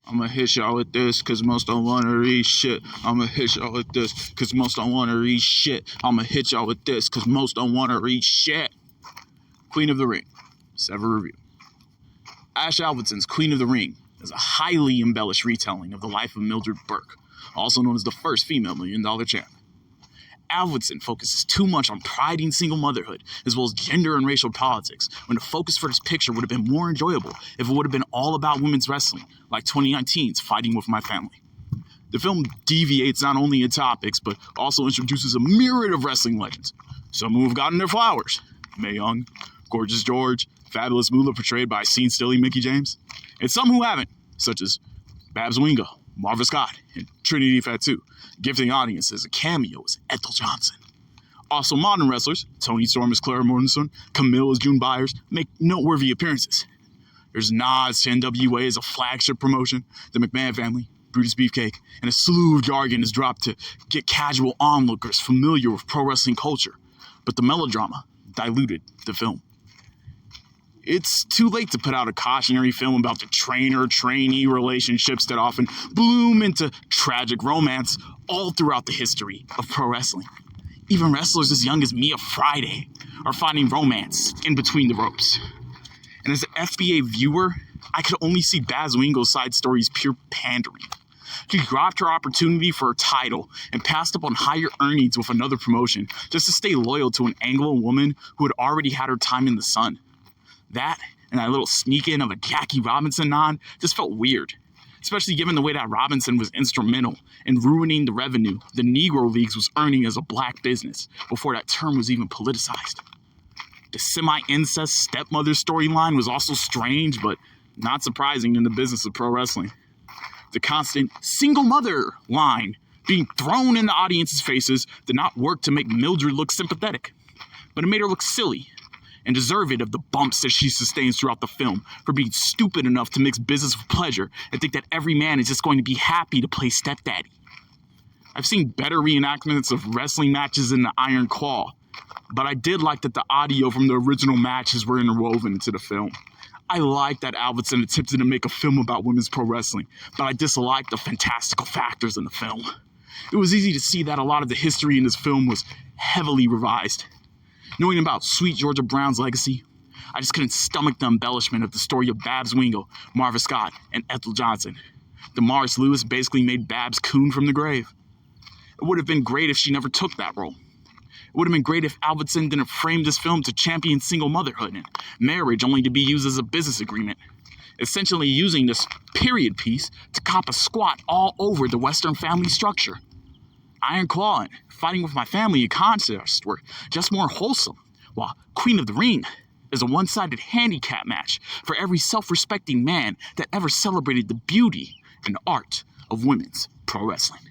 I'ma hit y'all with this, cause most don't wanna read shit. I'ma hit y'all with this, cause most don't wanna read shit. I'ma hit y'all with this, cause most don't wanna read shit. Queen of the Ring. Sever review. Ash Alvidson's Queen of the Ring is a highly embellished retelling of the life of Mildred Burke, also known as the first female $1 million champ. Alvidson focuses too much on priding single motherhood, as well as gender and racial politics, when the focus for this picture would have been more enjoyable if it would have been all about women's wrestling, like 2019's Fighting With My Family. The film deviates not only in topics, but also introduces a myriad of wrestling legends, some who have gotten their flowers. Mae Young, Gorgeous George, Fabulous Moolah portrayed by Scene Stilly Mickie James, and some who haven't, such as Babs Wingo, Marva Scott, and Trinity Fatu, gifting audiences a cameo as Ethel Johnson. Also, modern wrestlers, Toni Storm as Clara Mortensen, Camille as June Byers, make noteworthy appearances. There's nods to NWA as a flagship promotion, the McMahon family, Brutus Beefcake, and a slew of jargon is dropped to get casual onlookers familiar with pro wrestling culture, but the melodrama diluted the film. It's too late to put out a cautionary film about the trainer-trainee relationships that often bloom into tragic romance all throughout the history of pro wrestling. Even wrestlers as young as Mia Friday are finding romance in between the ropes. And as an FBA viewer, I could only see Babs Wingo's side stories pure pandering. She dropped her opportunity for a title and passed up on higher earnings with another promotion just to stay loyal to an Anglo woman who had already had her time in the sun. That and that little sneak in of a Jackie Robinson nod just felt weird, especially given the way that Robinson was instrumental in ruining the revenue the Negro Leagues was earning as a black business before that term was even politicized. The semi-incest stepmother storyline was also strange, but not surprising in the business of pro wrestling. The constant single mother line being thrown in the audience's faces did not work to make Mildred look sympathetic, but it made her look silly and deserved of the bumps that she sustains throughout the film for being stupid enough to mix business with pleasure and think that every man is just going to be happy to play stepdaddy. I've seen better reenactments of wrestling matches in the Iron Claw, but I did like that the audio from the original matches were interwoven into the film. I like that Alvidson attempted to make a film about women's pro wrestling, but I disliked the fantastical factors in the film. It was easy to see that a lot of the history in this film was heavily revised. Knowing about Sweet Georgia Brown's legacy, I just couldn't stomach the embellishment of the story of Babs Wingo, Marva Scott, and Ethel Johnson. Damaris Lewis basically made Babs coon from the grave. It would have been great if she never took that role. It would have been great if Alvidson didn't frame this film to champion single motherhood and marriage only to be used as a business agreement, essentially using this period piece to cop a squat all over the Western family structure. Iron Claw and Fighting With My Family in contrast were just more wholesome, while Queen of the Ring is a one-sided handicap match for every self-respecting man that ever celebrated the beauty and art of women's pro wrestling.